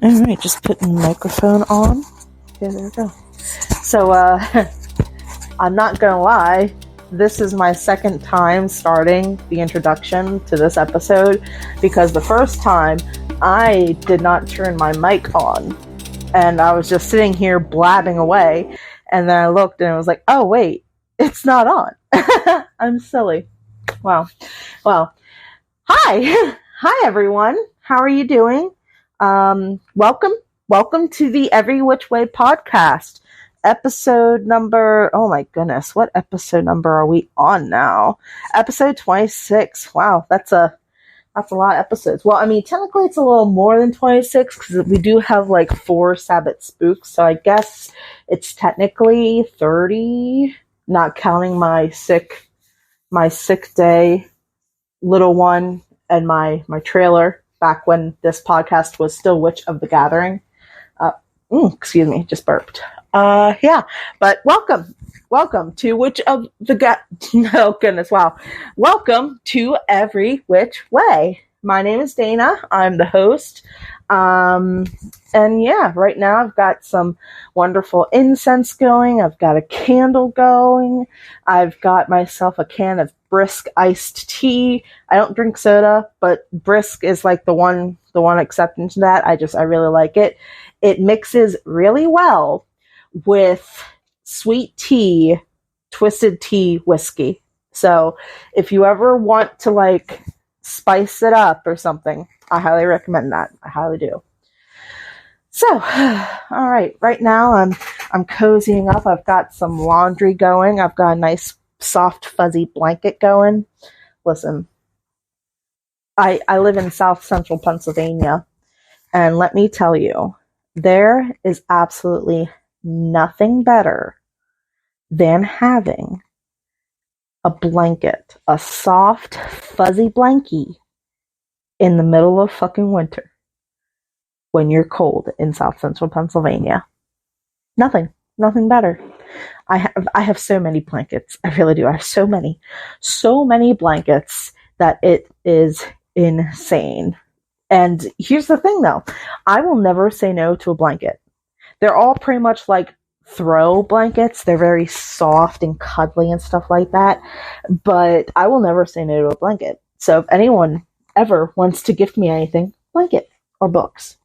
Alright, just putting the microphone on. Okay, there we go. So, I'm not gonna lie, this is my second time starting the introduction to this episode, because the first time I did not turn my mic on, and I was just sitting here blabbing away, and then I looked and it was like, oh wait, it's not on. I'm silly. Wow. Well, hi! Hi everyone! How are you doing? Welcome to the Every Which Way podcast. Episode number, oh my goodness, what episode number are we on now? Episode 26. Wow, that's a lot of episodes. Well, I mean, technically it's a little more than 26 because we do have like 4 Sabbath spooks, so I guess it's technically 30, not counting my sick day little one and my trailer back when this podcast was still Witch of the Gathering. Excuse me, just burped. Yeah, but welcome to Witch of the oh goodness, wow. Welcome to Every Which Way. My name is Dana. I'm the host. And yeah, right now I've got some wonderful incense going. I've got a candle going. I've got myself a can of Brisk iced tea. I don't drink soda, but Brisk is like the one exception to that. I really like it. It mixes really well with sweet tea, twisted tea whiskey. So if you ever want to like spice it up or something, I highly recommend that. I highly do. So, all right. Right now I'm cozying up. I've got some laundry going. I've got a nice soft fuzzy blanket going. Listen, I live in South Central Pennsylvania, and let me tell you, there is absolutely nothing better than having a blanket, a soft fuzzy blankie in the middle of fucking winter when you're cold in South Central Pennsylvania. Nothing better. I have so many blankets. I really do. I have so many blankets that it is insane. And here's the thing though, I will never say no to a blanket. They're all pretty much like throw blankets. They're very soft and cuddly and stuff like that. But I will never say no to a blanket. So if anyone ever wants to gift me anything, blanket or books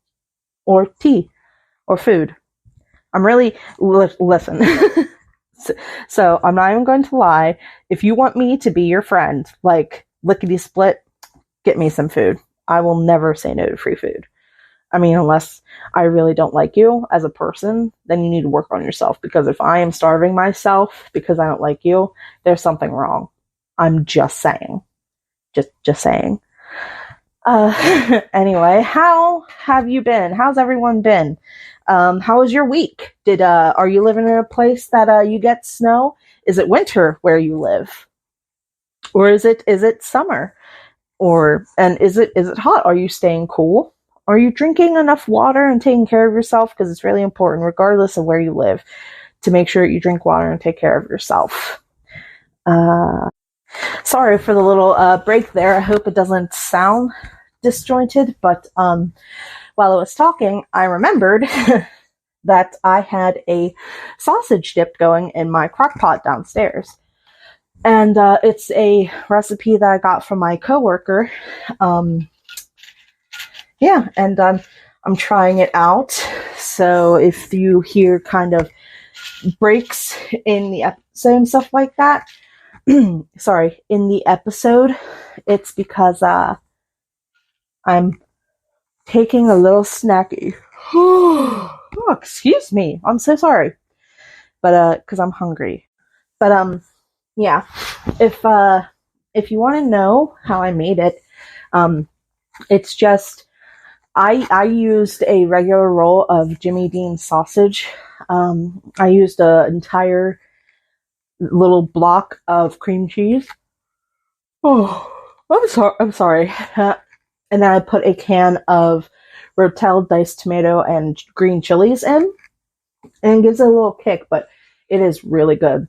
or tea or food, I'm really, listen. So I'm not even going to lie. If you want me to be your friend, like lickety split, get me some food. I will never say no to free food. I mean, unless I really don't like you as a person, then you need to work on yourself. Because if I am starving myself because I don't like you, there's something wrong. I'm just saying. Just saying. Anyway, how have you been? How's everyone been? How was your week? Are you living in a place that you get snow? Is it winter where you live? Or is it summer? And is it hot? Are you staying cool? Are you drinking enough water and taking care of yourself? Because it's really important, regardless of where you live, to make sure you drink water and take care of yourself. Sorry for the little break there. I hope it doesn't sound disjointed, but while I was talking, I remembered that I had a sausage dip going in my crock pot downstairs. And it's a recipe that I got from my coworker. Yeah, and I'm trying it out. So if you hear kind of breaks in the episode and stuff like that, sorry, in the episode, it's because I'm taking a little snacky. Oh, excuse me. I'm so sorry. But because I'm hungry. But yeah, if you want to know how I made it, it's just I used a regular roll of Jimmy Dean sausage. I used an entire little block of cream cheese. Oh, I'm sorry. And then I put a can of Rotel diced tomato and green chilies in, and it gives it a little kick, but it is really good.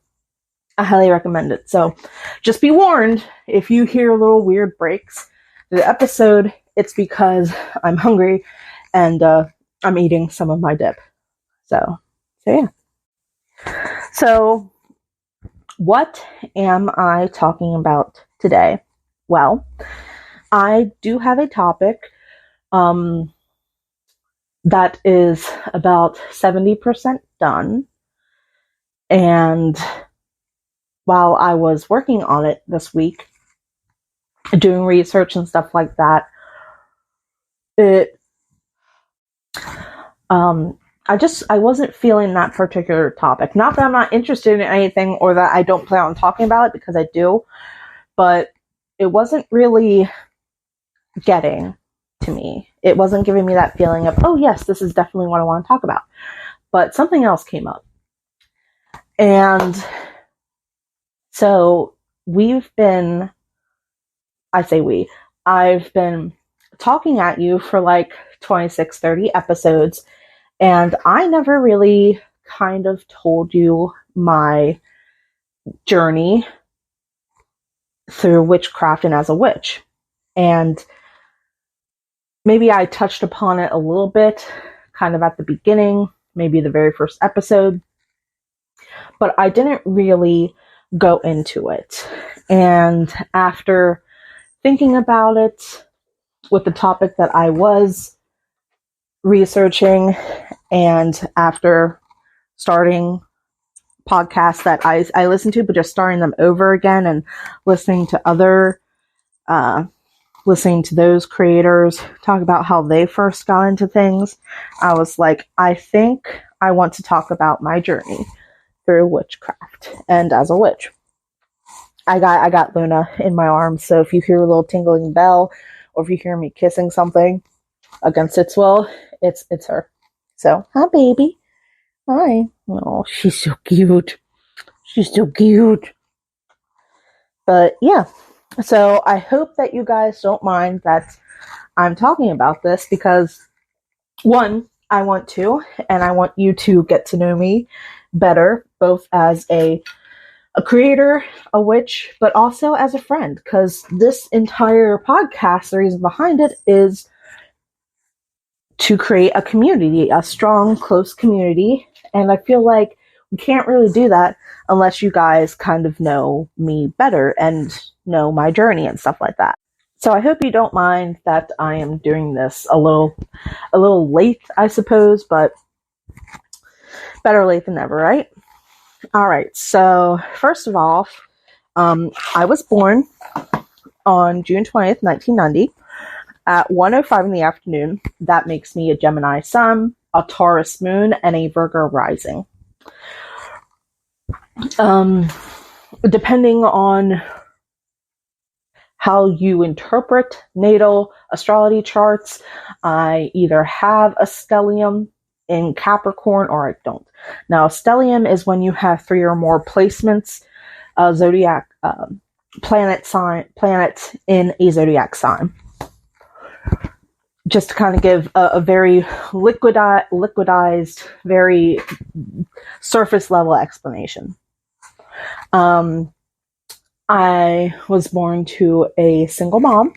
I highly recommend it. So just be warned, if you hear little weird breaks, the episode, it's because I'm hungry and I'm eating some of my dip. So yeah. So what am I talking about today? Well, I do have a topic that is about 70% done. And while I was working on it this week, doing research and stuff like that, I wasn't feeling that particular topic. Not that I'm not interested in anything or that I don't plan on talking about it, because I do, but it wasn't really getting to me. It wasn't giving me that feeling of, oh yes, this is definitely what I want to talk about. But something else came up. And so I've been talking at you for like 26, 30 episodes, and I never really kind of told you my journey through witchcraft and as a witch. And maybe I touched upon it a little bit kind of at the beginning, maybe the very first episode, but I didn't really go into it. And after thinking about it with the topic that I was researching, and after starting podcasts that I listen to, but just starting them over again and listening to listening to those creators talk about how they first got into things, I was like, I think I want to talk about my journey through witchcraft and as a witch. I got Luna in my arms, so if you hear a little tingling bell, or if you hear me kissing something against its will, it's her. So, hi baby. Hi. Oh, she's so cute. She's so cute. But yeah, so I hope that you guys don't mind that I'm talking about this, because one, I want to, and I want you to get to know me better, both as a creator, a witch, but also as a friend, because this entire podcast, the reason behind it is to create a community, a strong, close community. And I feel like we can't really do that unless you guys kind of know me better and know my journey and stuff like that. So I hope you don't mind that I am doing this a little late, I suppose, but better late than never, right? All right. So first of all, I was born on June 20th, 1990 at 1:05 in the afternoon. That makes me a Gemini sun, a Taurus moon, and a Virgo rising. Depending on how you interpret natal astrology charts, I either have a stellium in Capricorn or I don't. Now, stellium is when you have 3 or more placements, zodiac planets in a zodiac sign. Just to kind of give a very liquidized, very surface level explanation. I was born to a single mom,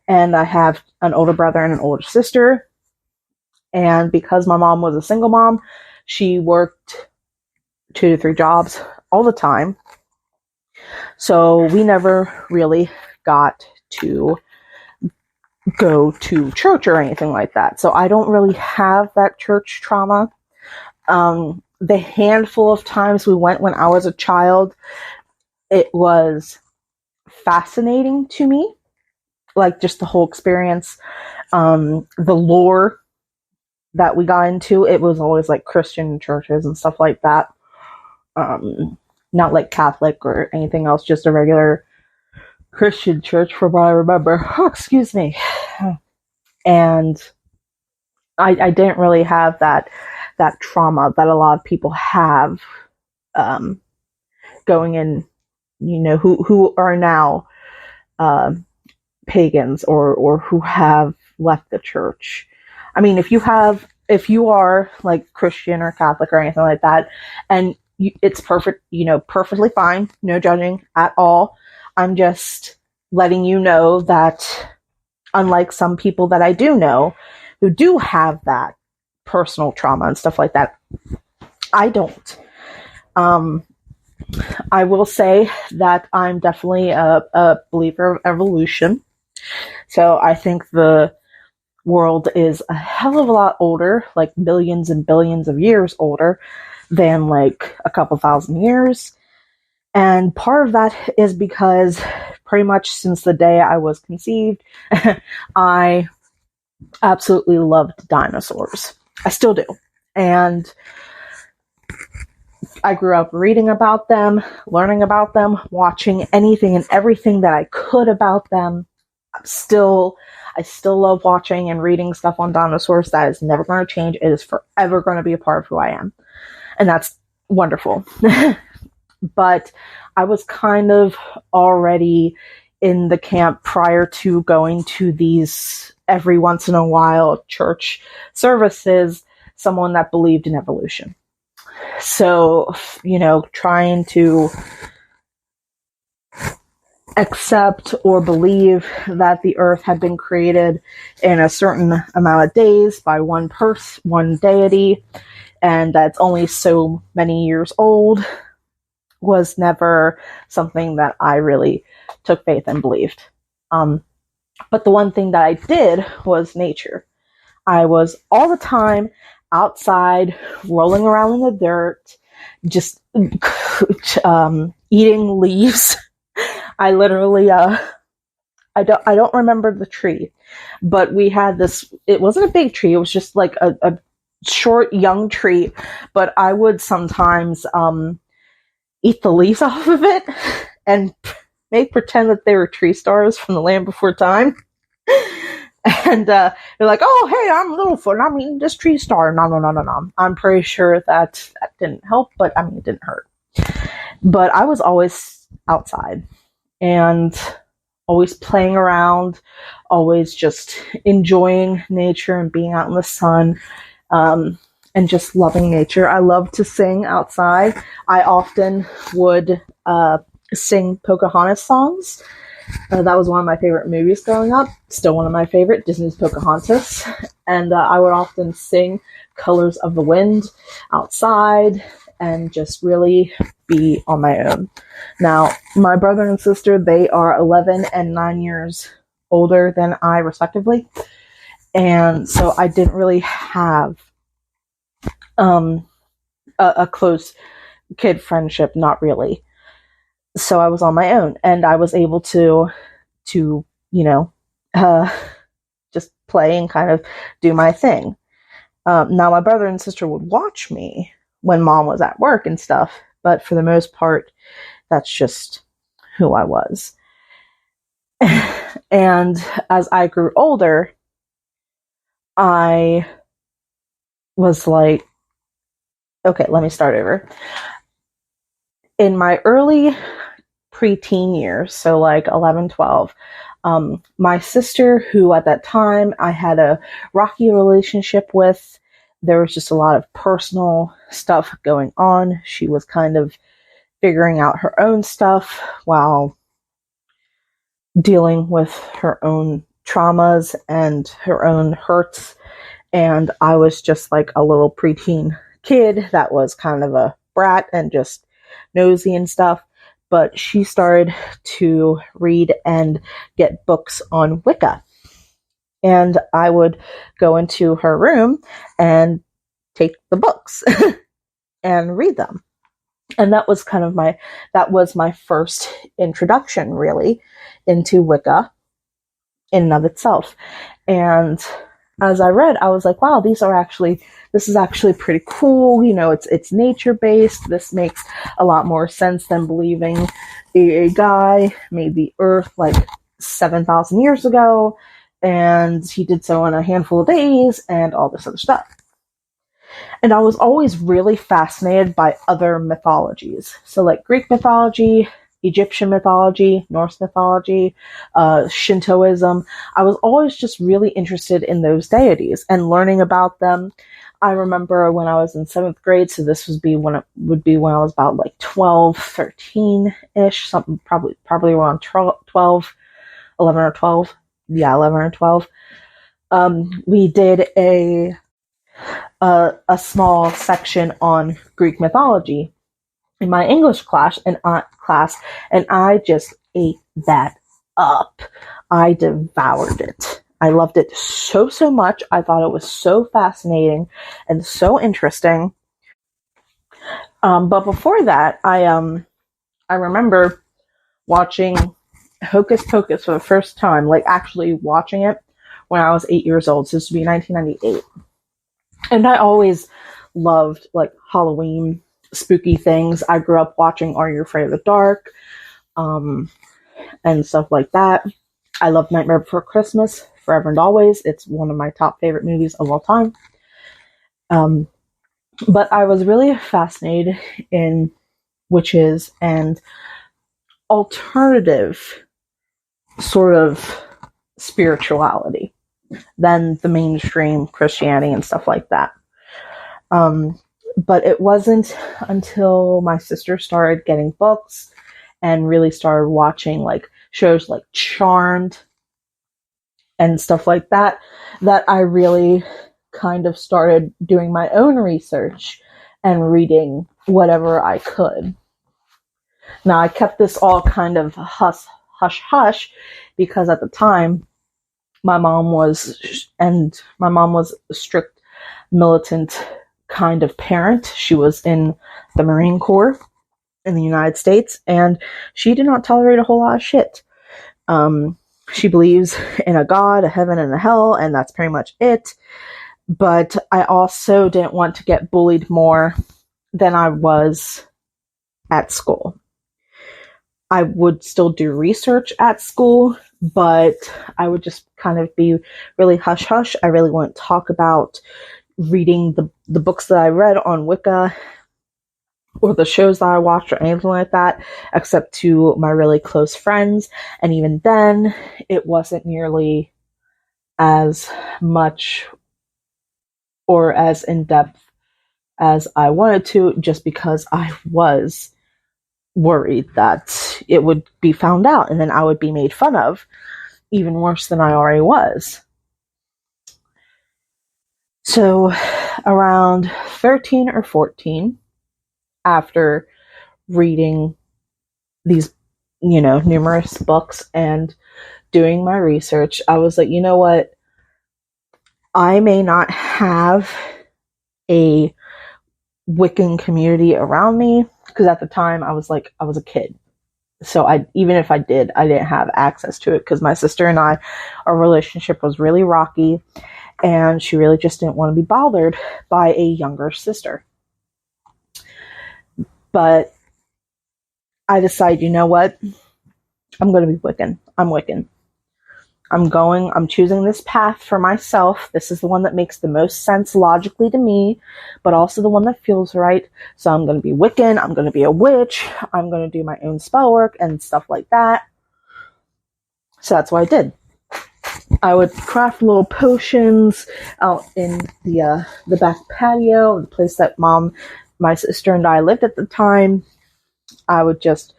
and I have an older brother and an older sister. And because my mom was a single mom, she worked 2 to 3 jobs all the time. So we never really got to go to church or anything like that. So I don't really have that church trauma. The handful of times we went when I was a child, it was fascinating to me. Like, just the whole experience. The lore that we got into, it was always like Christian churches and stuff like that. Not like Catholic or anything else, just a regular Christian church from what I remember. Oh, excuse me. And I didn't really have that trauma that a lot of people have going in, who are now pagans or who have left the church. I mean, if you are like Christian or Catholic or anything like that, and it's perfect, perfectly fine, no judging at all. I'm just letting you know that unlike some people that I do know who do have that personal trauma and stuff like that. I don't. I will say that I'm definitely a believer of evolution. So I think the world is a hell of a lot older, like billions and billions of years older than like a couple thousand years. And part of that is because pretty much since the day I was conceived, I absolutely loved dinosaurs. I still do. And I grew up reading about them, learning about them, watching anything and everything that I could about them. I still love watching and reading stuff on dinosaurs. That is never going to change. It is forever going to be a part of who I am. And that's wonderful. But I was kind of already in the camp prior to going to these every once in a while church services, someone that believed in evolution. So, trying to accept or believe that the earth had been created in a certain amount of days by one deity, and that's only so many years old, was never something that I really took faith and believed. But the one thing that I did was nature. I was all the time outside, rolling around in the dirt, just eating leaves. I literally, I don't remember the tree, but we had this. It wasn't a big tree. It was just like a short, young tree. But I would sometimes eat the leaves off of it and make pretend that they were tree stars from the Land Before Time. And they're like, oh, hey, I'm Littlefoot, and I'm eating this tree star. No. I'm pretty sure that didn't help, but I mean, it didn't hurt. But I was always outside and always playing around, always just enjoying nature and being out in the sun, and just loving nature. I love to sing outside. I often would sing Pocahontas songs. That was one of my favorite movies growing up. Still one of my favorite, Disney's Pocahontas. And I would often sing Colors of the Wind outside and just really be on my own. Now, my brother and sister, they are 11 and 9 years older than I, respectively. And so I didn't really have a close kid friendship, not really. So I was on my own, and I was able to just play and kind of do my thing. Now, my brother and sister would watch me when mom was at work and stuff, but for the most part, that's just who I was. And as I grew older, I was like, okay, let me start over. In my early preteen years, so like 11, 12, my sister, who at that time I had a rocky relationship with, there was just a lot of personal stuff going on. She was kind of figuring out her own stuff while dealing with her own traumas and her own hurts. And I was just like a little preteen kid that was kind of a brat and just nosy and stuff. But she started to read and get books on Wicca. And I would go into her room and take the books and read them. And that was kind of my first introduction, really, into Wicca in and of itself. And as I read, I was like, wow, this is actually pretty cool. It's nature-based. This makes a lot more sense than believing a guy made the earth like 7,000 years ago, and he did so in a handful of days, and all this other stuff. And I was always really fascinated by other mythologies. So like Greek mythology, Egyptian mythology, Norse mythology, Shintoism. I was always just really interested in those deities and learning about them. I remember when I was in 7th grade, so this would be when I was about like 12, 13-ish, something probably around 12, 11 or 12. Yeah, 11 or 12. We did a small section on Greek mythology in my English class, and I just ate that up. I devoured it. I loved it so much. I thought it was so fascinating and so interesting. But before that, I remember watching Hocus Pocus for the first time, like actually watching it when I was 8 years old. So this would be 1998. And I always loved like Halloween, spooky things. I grew up watching Are You Afraid of the Dark, and stuff like that. I love Nightmare Before Christmas, forever and always. It's one of my top favorite movies of all time. But I was really fascinated in witches and alternative sort of spirituality than the mainstream Christianity and stuff like that. But it wasn't until my sister started getting books and really started watching like shows like Charmed and stuff like that, that I really kind of started doing my own research and reading whatever I could. Now, I kept this all kind of hush because at the time my mom was a strict militant kind of parent. She was in the Marine Corps in the United States, and she did not tolerate a whole lot of shit. She believes in a God, a heaven, and a hell, and that's pretty much it. But I also didn't want to get bullied more than I was at school. I would still do research at school, but I would just kind of be really hush-hush. I really wouldn't talk about reading the books that I read on Wicca or the shows that I watched or anything like that, except to my really close friends. And even then, it wasn't nearly as much or as in-depth as I wanted to, just because I was worried that it would be found out and then I would be made fun of even worse than I already was. So around 13 or 14, after reading these, numerous books and doing my research, I was like, you know what? I may not have a Wiccan community around me, because at the time I was a kid. So even if I did, I didn't have access to it because my sister and I, our relationship was really rocky, and she really just didn't want to be bothered by a younger sister. But I decided, you know what? I'm going to be Wiccan. I'm Wiccan. I'm choosing this path for myself. This is the one that makes the most sense logically to me, but also the one that feels right. So I'm going to be Wiccan. I'm going to be a witch. I'm going to do my own spell work and stuff like that. So that's what I did. I would craft little potions out in the back patio, the place that my sister and I lived at the time. I would just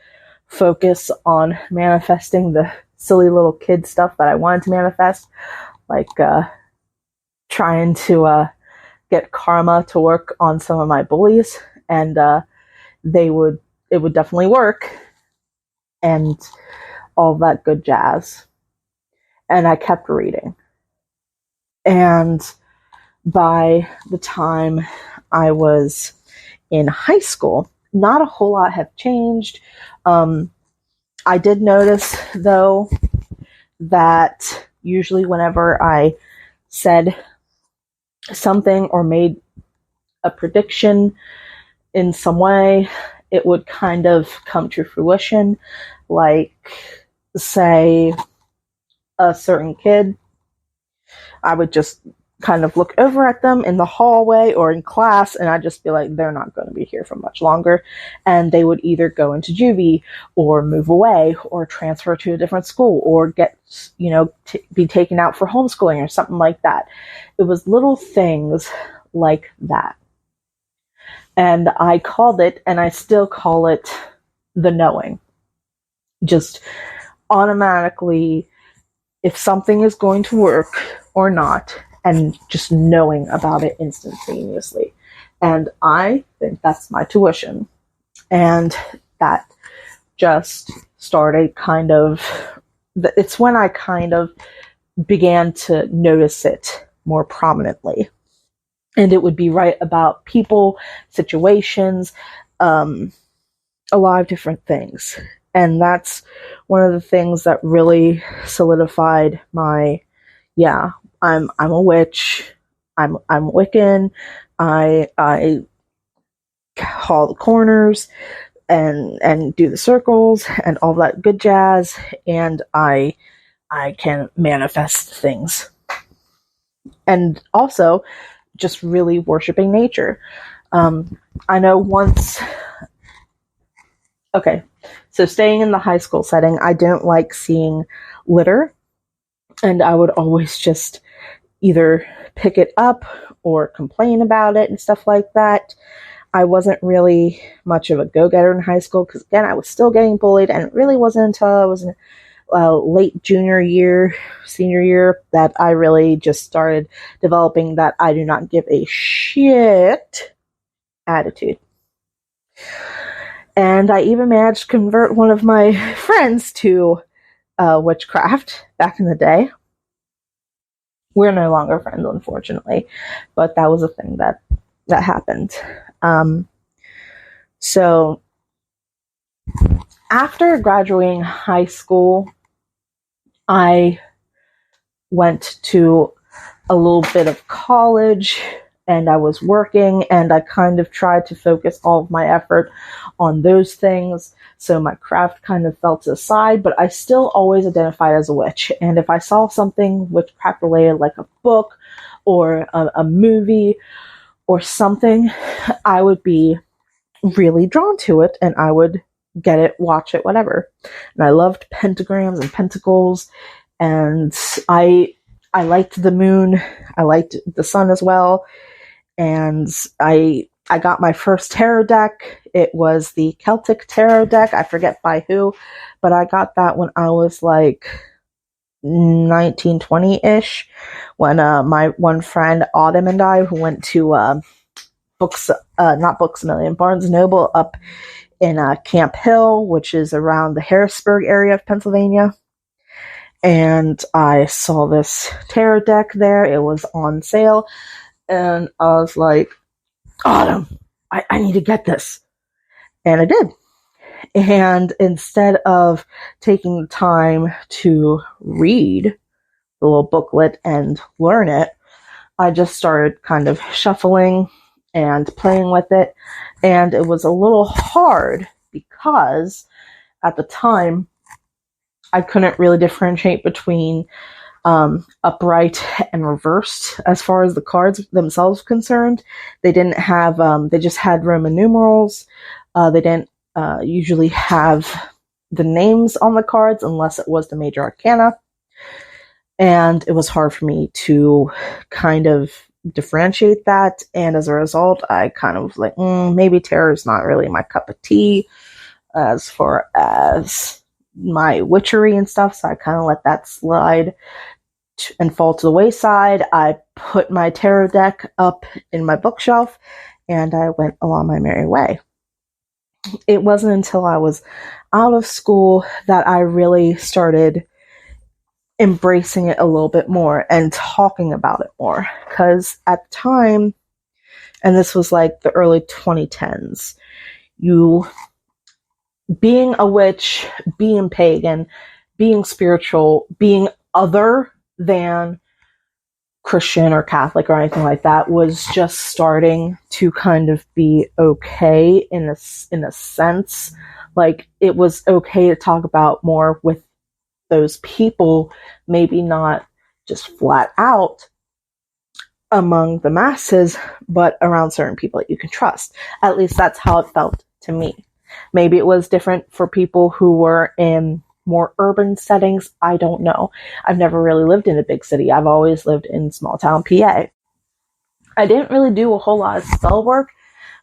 focus on manifesting the silly little kid stuff that I wanted to manifest, like trying to get karma to work on some of my bullies, and it would definitely work, and all that good jazz. And I kept reading. And by the time I was in high school, not a whole lot had changed. I did notice, though, that usually whenever I said something or made a prediction in some way, it would kind of come to fruition. Like, say, a certain kid, I would just kind of look over at them in the hallway or in class, and I'd just be like, they're not going to be here for much longer. And they would either go into juvie or move away or transfer to a different school or get, be taken out for homeschooling or something like that. It was little things like that. And I called it, and I still call it, the knowing. Just automatically, if something is going to work or not, and just knowing about it instantaneously. And I think that's my tuition. And that just started it's when I kind of began to notice it more prominently. And it would be right about people, situations, a lot of different things. And that's one of the things that really solidified my, yeah, I'm a witch. I'm Wiccan. I call the corners and do the circles and all that good jazz, and I can manifest things. And also just really worshiping nature. I know once, okay, so staying in the high school setting, I didn't like seeing litter, and I would always just either pick it up or complain about it and stuff like that. I wasn't really much of a go-getter in high school because, again, I was still getting bullied, and it really wasn't until I was in late junior year, senior year, that I really just started developing that I do not give a shit attitude. And I even managed to convert one of my friends to witchcraft back in the day. We're no longer friends, unfortunately, but that was a thing that happened. So after graduating high school, I went to a little bit of college, and I was working, and I kind of tried to focus all of my effort on those things. So my craft kind of fell to the side, but I still always identified as a witch. And if I saw something witchcraft related, like a book or a movie or something, I would be really drawn to it, and I would get it, watch it, whatever. And I loved pentagrams and pentacles, and I liked the moon. I liked the sun as well. And I got my first tarot deck. It was the Celtic tarot deck. I forget by who, but I got that when I was like 19, 20-ish, when my one friend Autumn and I, who went to not Books A Million, Barnes & Noble up in Camp Hill, which is around the Harrisburg area of Pennsylvania. And I saw this tarot deck there. It was on sale. And I was like, Autumn, I need to get this. And I did. And instead of taking the time to read the little booklet and learn it, I just started kind of shuffling and playing with it. And it was a little hard because at the time, I couldn't really differentiate between upright and reversed as far as the cards themselves concerned. They didn't have, they just had Roman numerals. They didn't usually have the names on the cards unless it was the major arcana. And it was hard for me to kind of differentiate that. And as a result, I kind of was like, maybe tarot is not really my cup of tea as far as my witchery and stuff. So I kind of let that slide and fall to the wayside. I put my tarot deck up in my bookshelf, and I went along my merry way. It wasn't until I was out of school that I really started embracing it a little bit more and talking about it more. Because at the time, and this was like the early 2010s, being a witch, being pagan, being spiritual, being other than Christian or Catholic or anything like that was just starting to kind of be okay in a sense. Like, it was okay to talk about more with those people, maybe not just flat out among the masses, but around certain people that you can trust. At least that's how it felt to me. Maybe it was different for people who were in more urban settings. I don't know. I've never really lived in a big city. I've always lived in small town PA. I didn't really do a whole lot of spell work,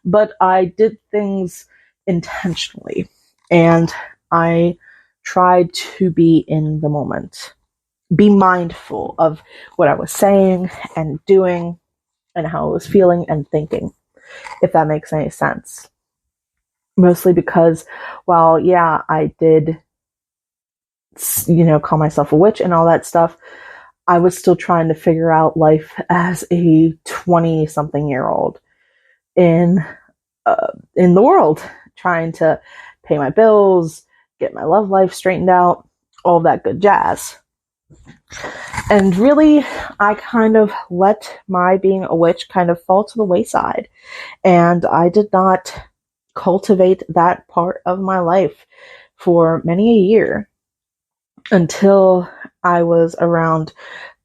but I did things intentionally. And I tried to be in the moment. be mindful of what I was saying and doing and how I was feeling and thinking, if that makes any sense. Mostly because, well, yeah, I did, call myself a witch and all that stuff. I was still trying to figure out life as a 20-something-year-old in the world, trying to pay my bills, get my love life straightened out, all that good jazz. And really, I kind of let my being a witch kind of fall to the wayside. And I did not cultivate that part of my life for many a year until I was around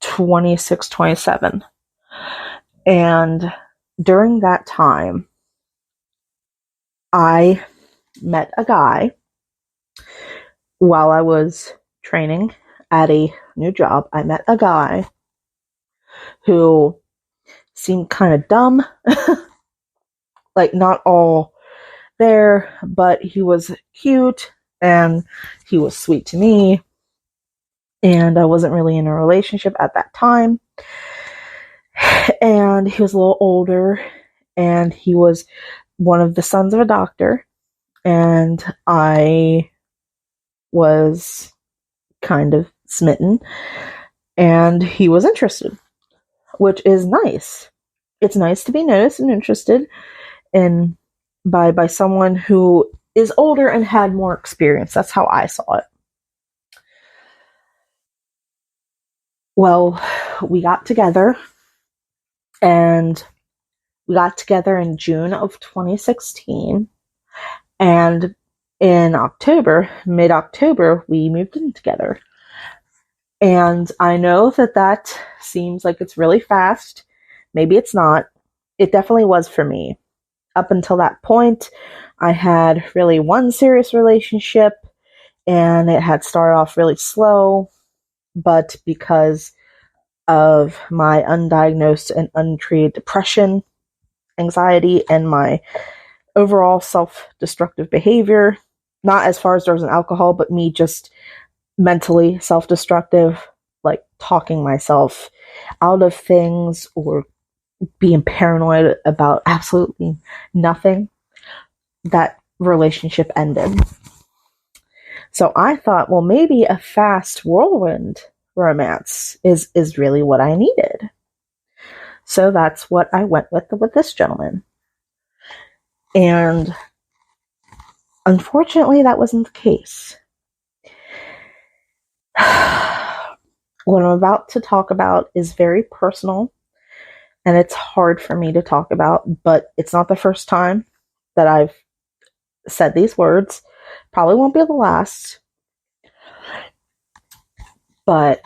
26, 27. And during that time, I met a guy while I was training at a new job. I met a guy who seemed kind of dumb, like not all there, but he was cute and he was sweet to me. And I wasn't really in a relationship at that time. And he was a little older, and he was one of the sons of a doctor. And I was kind of smitten, and he was interested, which is nice. It's nice to be noticed and interested in by someone who is older and had more experience. That's how I saw it. Well, we got together, and we got together in June of 2016, and in October, mid-October, we moved in together. And I know that seems like it's really fast. Maybe it's not. It definitely was for me. Up until that point, I had really one serious relationship, and it had started off really slow, but because of my undiagnosed and untreated depression, anxiety, and my overall self-destructive behavior, not as far as drugs and alcohol, but me just mentally self-destructive, like talking myself out of things or being paranoid about absolutely nothing, that relationship ended. So I thought, well, maybe a fast whirlwind romance is really what I needed. So that's what I went with this gentleman. And unfortunately, that wasn't the case. What I'm about to talk about is very personal, and it's hard for me to talk about, but it's not the first time that I've said these words. Probably won't be the last. But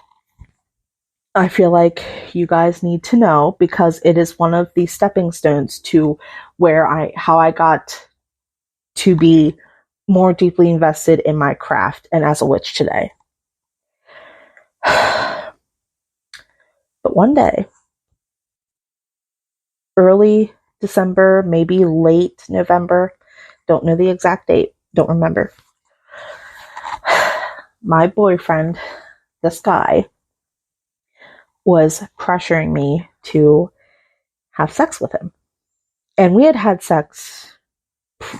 I feel like you guys need to know, because it is one of the stepping stones to how I got to be more deeply invested in my craft and as a witch today. But one day, early December, maybe late November, don't know the exact date, don't remember, my boyfriend, this guy, was pressuring me to have sex with him. And we had sex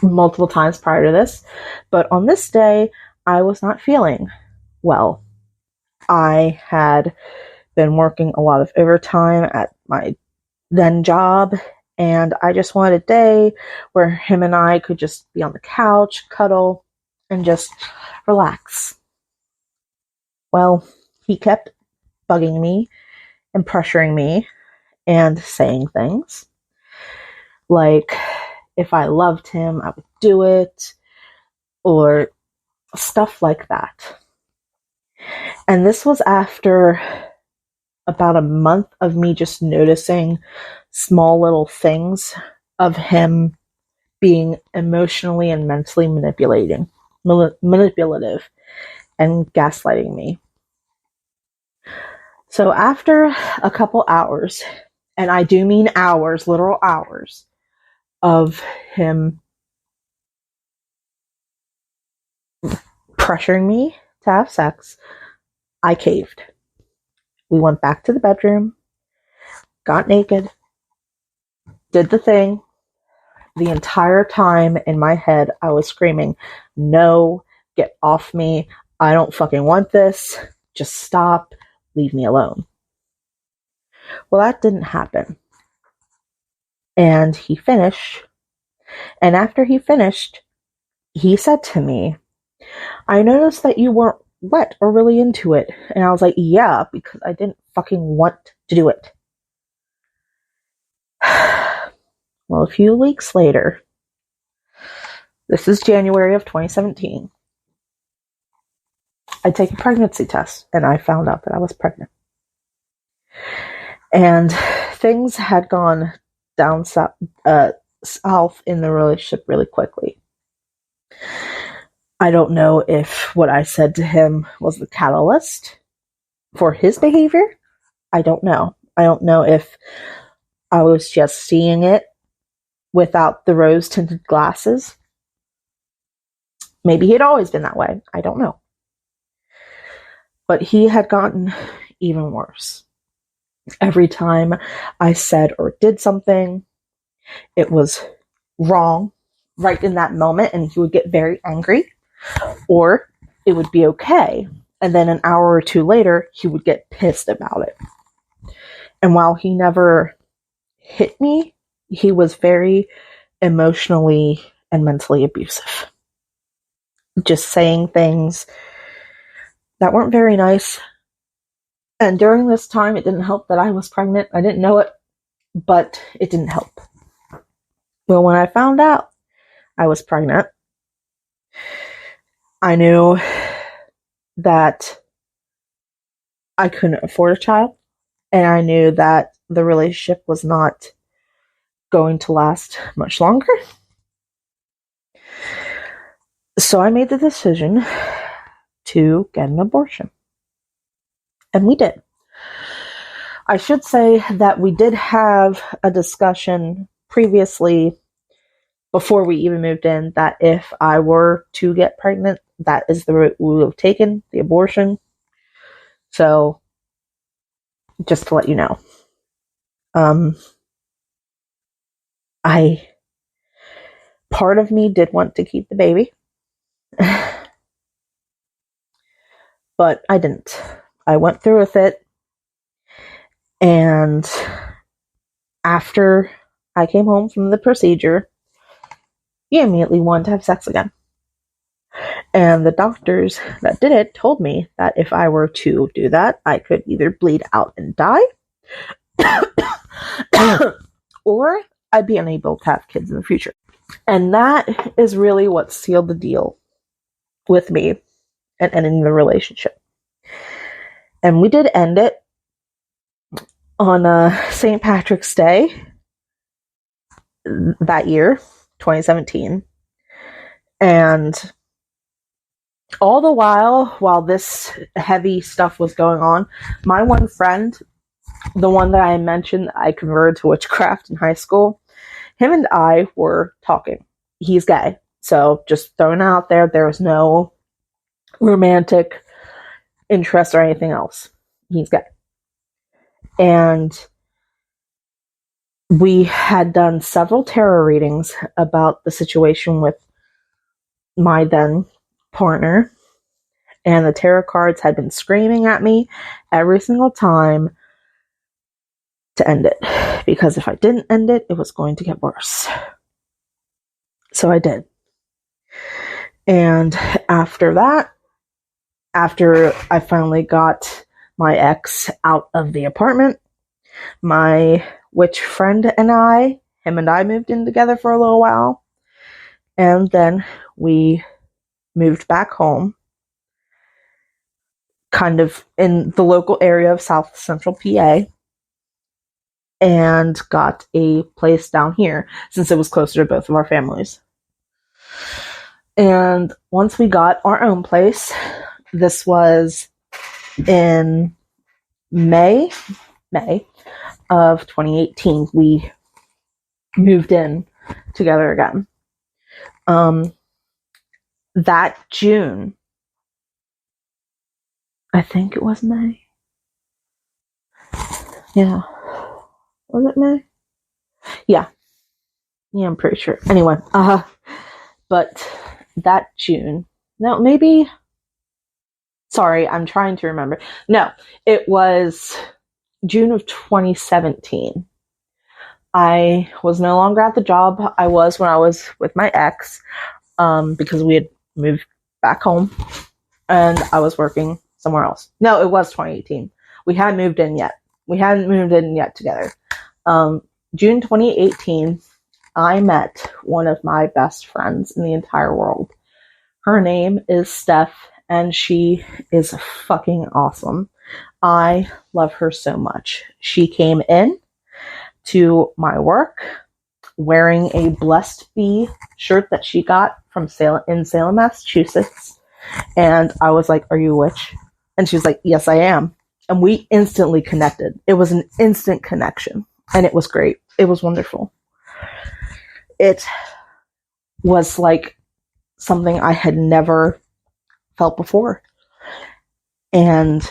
multiple times prior to this, but on this day, I was not feeling well. I had been working a lot of overtime at my then job, and I just wanted a day where him and I could just be on the couch, cuddle, and just relax. Well, he kept bugging me and pressuring me and saying things like if I loved him, I would do it, or stuff like that. And this was after about a month of me just noticing small little things of him being emotionally and mentally manipulative and gaslighting me. So after a couple hours, and I do mean hours, literal hours, of him pressuring me to have sex, I caved. We went back to the bedroom, got naked, did the thing. The entire time in my head, I was screaming, no, get off me. I don't fucking want this. Just stop. Leave me alone. Well, that didn't happen. And he finished. And after he finished, he said to me, I noticed that you weren't wet or really into it. And I was like, yeah, because I didn't fucking want to do it. Well, a few weeks later, this is January of 2017, I take a pregnancy test and I found out that I was pregnant. And things had gone down south in the relationship really quickly. I don't know if what I said to him was the catalyst for his behavior. I don't know. I don't know if I was just seeing it without the rose-tinted glasses. Maybe he had always been that way. I don't know. But he had gotten even worse. Every time I said or did something, it was wrong right in that moment, and he would get very angry, or it would be okay. And then an hour or two later, he would get pissed about it. And while he never hit me, he was very emotionally and mentally abusive. Just saying things that weren't very nice. And during this time, it didn't help that I was pregnant. I didn't know it, but it didn't help. Well, when I found out I was pregnant, I knew that I couldn't afford a child, and I knew that the relationship was not going to last much longer. So I made the decision to get an abortion. And we did. I should say that we did have a discussion previously, before we even moved in, that if I were to get pregnant, that is the route we would have taken, the abortion. So, just to let you know. Part of me did want to keep the baby. But I didn't. I went through with it. And after I came home from the procedure, he immediately wanted to have sex again. And the doctors that did it told me that if I were to do that, I could either bleed out and die, or I'd be unable to have kids in the future. And that is really what sealed the deal with me and ending the relationship. And we did end it on St. Patrick's Day that year, 2017. And all the while this heavy stuff was going on, my one friend, the one that I mentioned I converted to witchcraft in high school, him and I were talking. He's gay. So just throwing it out there, there was no romantic interest or anything else. He's gay. And we had done several tarot readings about the situation with my then partner, and the tarot cards had been screaming at me every single time to end it, because if I didn't end it, it was going to get worse. So I did. And after that, after I finally got my ex out of the apartment, my witch friend and I, him and I moved in together for a little while, and then we moved back home, kind of in the local area of South Central PA, and got a place down here since it was closer to both of our families. And once we got our own place, this was in May of 2018, we moved in together again. That June, I think it was May. Yeah. Was it May? Yeah. Yeah, I'm pretty sure. Anyway, but that June, no, maybe, sorry, I'm trying to remember. No, it was June of 2017. I was no longer at the job I was when I was with my ex, because we had moved back home and I was working somewhere else. No, it was 2018. We hadn't moved in yet. We hadn't moved in yet together. June 2018, I met one of my best friends in the entire world. Her name is Steph, and she is fucking awesome. I love her so much. She came in to my work wearing a Blessed Bee shirt that she got from Salem, Massachusetts. And I was like, "Are you a witch?" And she was like, "Yes, I am." And we instantly connected. It was an instant connection. And it was great. It was wonderful. It was like something I had never felt before. And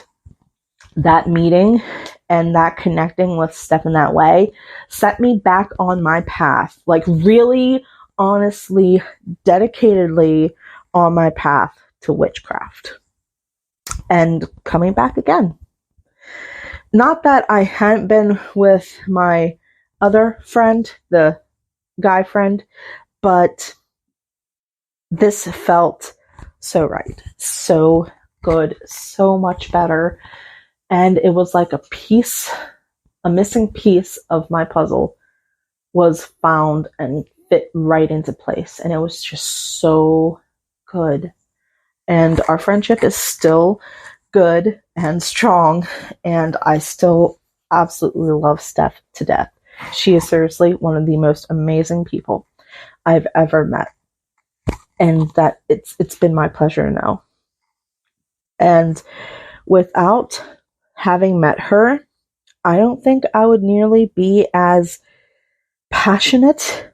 that meeting and that connecting with Steph in that way set me back on my path, like really, honestly, dedicatedly on my path to witchcraft and coming back again. Not that I hadn't been with my other friend, the guy friend, but this felt so right, so good, so much better. And it was like a missing piece of my puzzle was found and fit right into place. And it was just so good. And our friendship is still good and strong. And I still absolutely love Steph to death. She is seriously one of the most amazing people I've ever met. And that it's been my pleasure to know. And without having met her, I don't think I would nearly be as passionate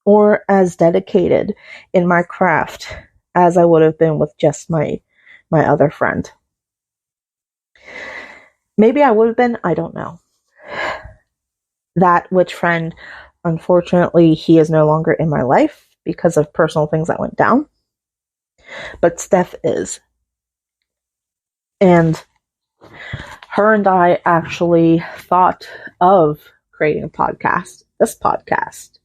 or as dedicated in my craft as I would have been with just my other friend. Maybe I would have been, I don't know. That witch friend, unfortunately, he is no longer in my life because of personal things that went down. But Steph is. And her and I actually thought of creating a podcast, this podcast.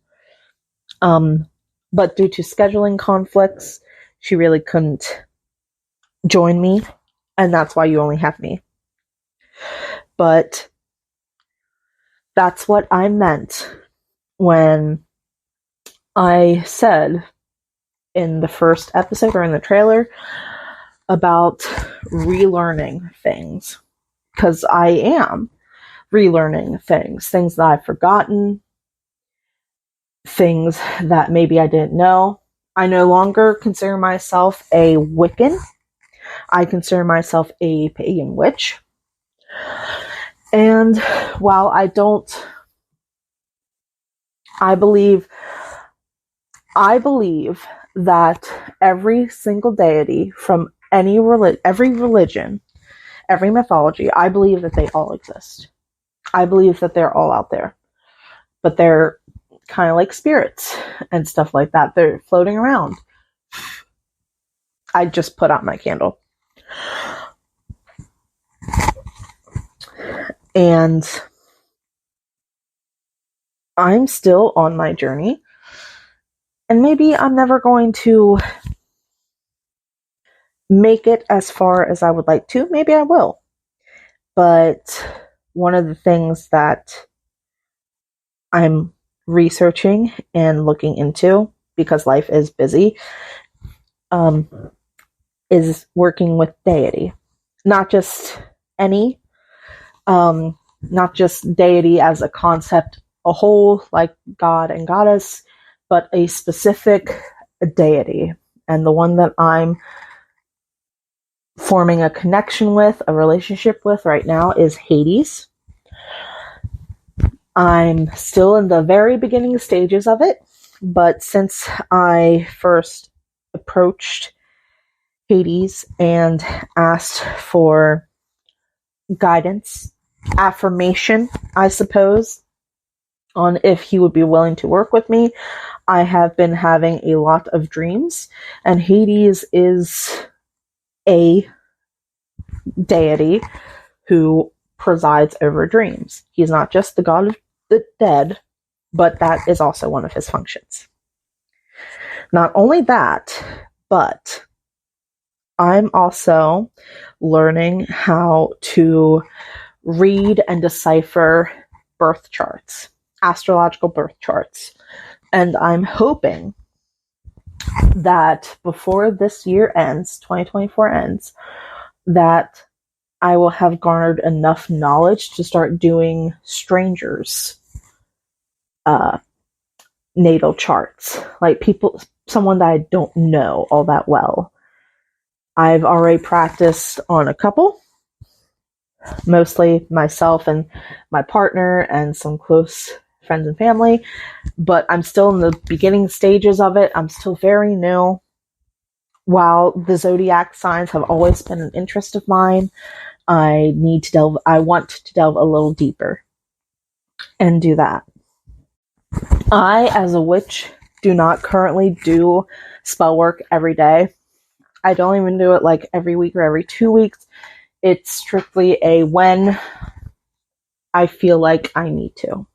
But due to scheduling conflicts, she really couldn't join me, and that's why you only have me. But that's what I meant when I said in the first episode or in the trailer about relearning things. Because I am relearning things that I've forgotten, things that maybe I didn't know. I no longer consider myself a Wiccan. I consider myself a pagan witch. And while I believe that every single deity from every religion, every mythology, I believe that they all exist. I believe that they're all out there. But they're kind of like spirits and stuff like that. They're floating around. I just put out my candle. And I'm still on my journey. And maybe I'm never going to make it as far as I would like to. Maybe I will. But one of the things that I'm researching and looking into, because life is busy, is working with deity. Not just any, not just deity as a concept, a whole, like God and Goddess, but a specific deity. And the one that I'm forming a connection with, a relationship with right now is Hades. I'm still in the very beginning stages of it, but since I first approached Hades and asked for guidance affirmation, I suppose, on if he would be willing to work with me. I have been having a lot of dreams, and Hades is a deity who presides over dreams. He's not just the god of the dead, but that is also one of his functions. Not only that, but I'm also learning how to read and decipher birth charts, astrological birth charts. And I'm hoping that before this year ends, 2024 ends, that I will have garnered enough knowledge to start doing strangers' natal charts. Like someone that I don't know all that well. I've already practiced on a couple, mostly myself and my partner and some close friends and family, but I'm still in the beginning stages of it. I'm still very new. While the zodiac signs have always been an interest of mine, I want to delve a little deeper and do that. I, as a witch, do not currently do spell work every day. I don't even do it like every week or every 2 weeks. It's strictly a when I feel like I need to.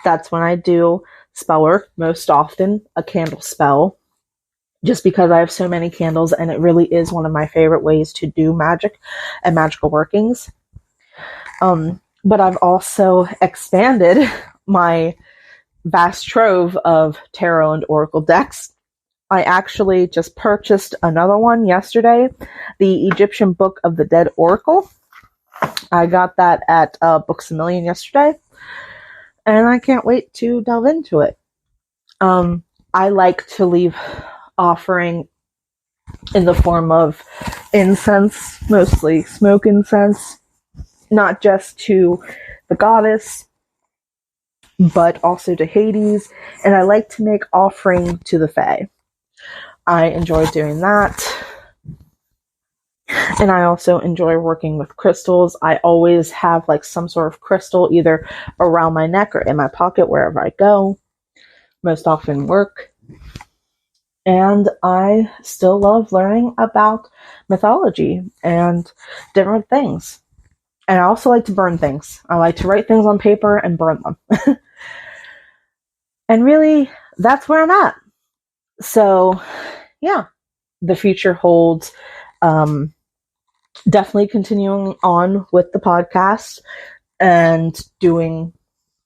That's when I do spell work, most often a candle spell, just because I have so many candles, and it really is one of my favorite ways to do magic and magical workings. But I've also expanded my vast trove of tarot and oracle decks. I actually just purchased another one yesterday, the Egyptian Book of the Dead Oracle. I got that at Books A Million yesterday, and I can't wait to delve into it. I like to leave offering in the form of incense, mostly smoke incense, not just to the goddess, but also to Hades, and I like to make offering to the Fae. I enjoy doing that. And I also enjoy working with crystals. I always have like some sort of crystal either around my neck or in my pocket wherever I go. Most often work. And I still love learning about mythology and different things. And I also like to burn things. I like to write things on paper and burn them. And really, that's where I'm at. So, yeah, the future holds definitely continuing on with the podcast and doing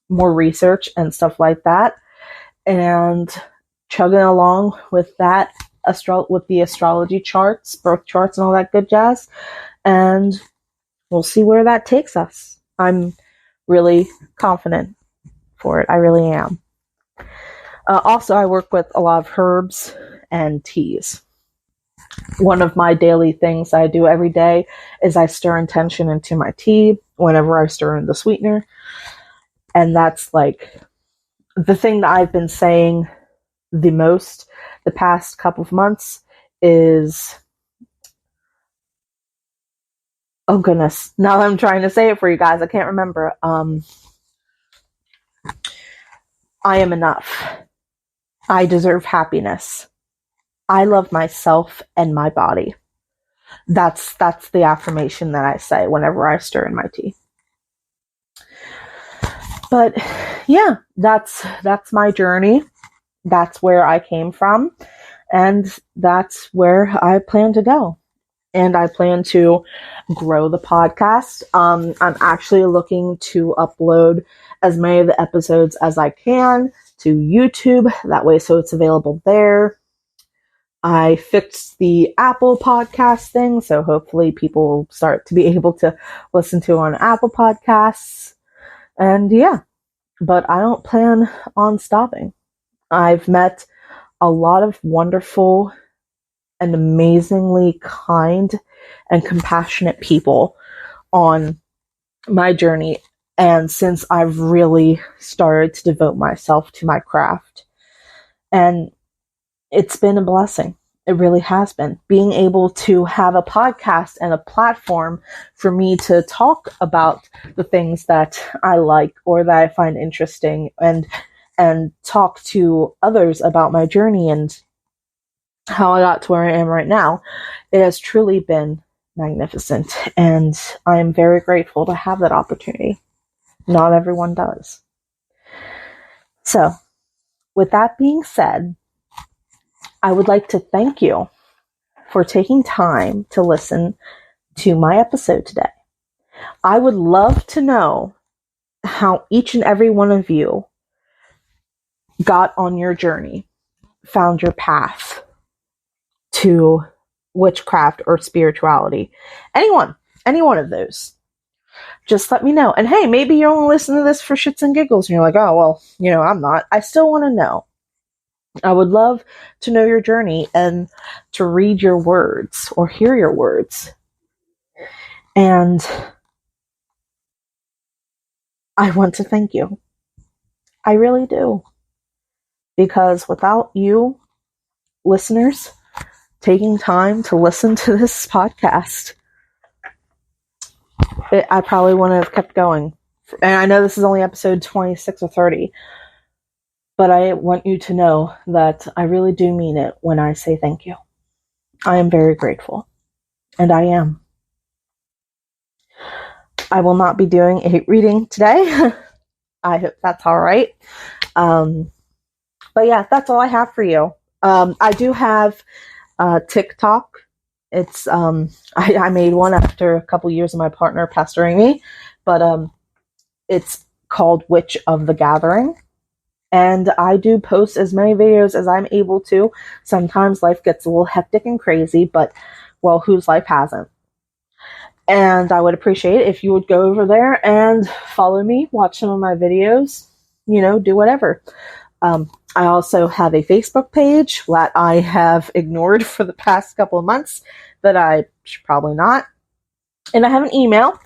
more research and stuff like that, and chugging along with that with the astrology charts, birth charts, and all that good jazz. And we'll see where that takes us. I'm really confident for it. I really am. Also, I work with a lot of herbs and teas. One of my daily things I do every day is I stir intention into my tea whenever I stir in the sweetener. And that's like the thing that I've been saying the most the past couple of months is, oh goodness, now I'm trying to say it for you guys, I can't remember. I am enough. I deserve happiness. I love myself and my body. That's the affirmation that I say whenever I stir in my tea. But yeah, that's my journey. That's where I came from, and that's where I plan to go. And I plan to grow the podcast. I'm actually looking to upload as many of the episodes as I can to YouTube. That way, so it's available there. I fixed the Apple podcast thing, so hopefully people will start to be able to listen to on Apple Podcasts. And yeah, but I don't plan on stopping. I've met a lot of wonderful and amazingly kind and compassionate people on my journey, and since I've really started to devote myself to my craft. And it's been a blessing. It really has been. Being able to have a podcast and a platform for me to talk about the things that I like or that I find interesting, and talk to others about my journey and how I got to where I am right now. It has truly been magnificent, and I am very grateful to have that opportunity. Not everyone does. So, with that being said, I would like to thank you for taking time to listen to my episode today. I would love to know how each and every one of you got on your journey, found your path to witchcraft or spirituality. Any one of those. Just let me know. And hey, maybe you only listen to this for shits and giggles and you're like, oh, well, I'm not. I still want to know. I would love to know your journey and to read your words or hear your words. And I want to thank you. I really do. Because without you, listeners, taking time to listen to this podcast, I probably wouldn't have kept going. And I know this is only episode 26 or 30. But I want you to know that I really do mean it when I say thank you. I am very grateful. And I am. I will not be doing a reading today. I hope that's all right. But yeah, that's all I have for you. I do have TikTok. It's I made one after a couple years of my partner pestering me. But it's called Witch of the Gathering. And I do post as many videos as I'm able to. Sometimes life gets a little hectic and crazy, but, well, whose life hasn't? And I would appreciate it if you would go over there and follow me, watch some of my videos, do whatever. I also have a Facebook page that I have ignored for the past couple of months that I should probably not. And I have an email.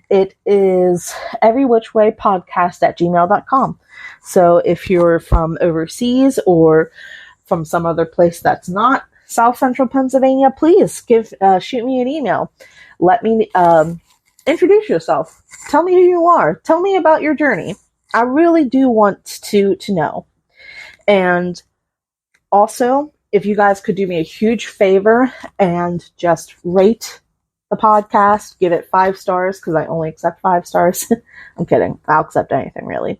It is everywhичwaypodcast@gmail.com. So if you're from overseas or from some other place that's not South Central Pennsylvania, please shoot me an email. Let me introduce yourself. Tell me who you are. Tell me about your journey. I really do want to know. And also, if you guys could do me a huge favor and just rate the podcast, give it 5 stars, because I only accept 5 stars. I'm kidding. I'll accept anything, really.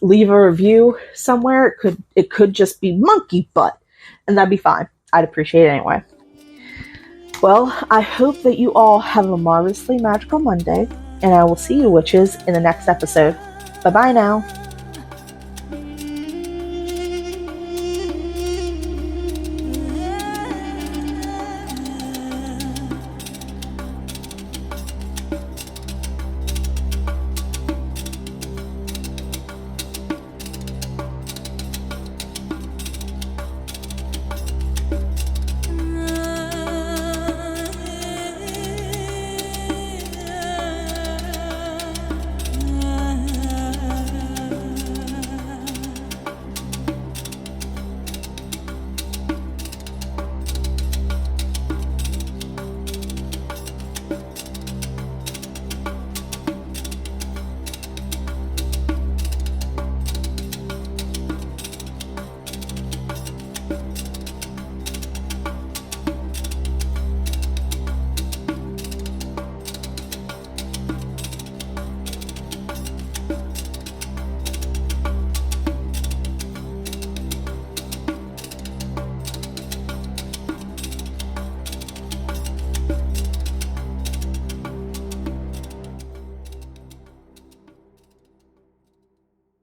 Leave a review somewhere. It could just be monkey butt, and that'd be fine. I'd appreciate it anyway. Well, I hope that you all have a marvelously magical Monday, and I will see you witches in the next episode. Bye-bye now.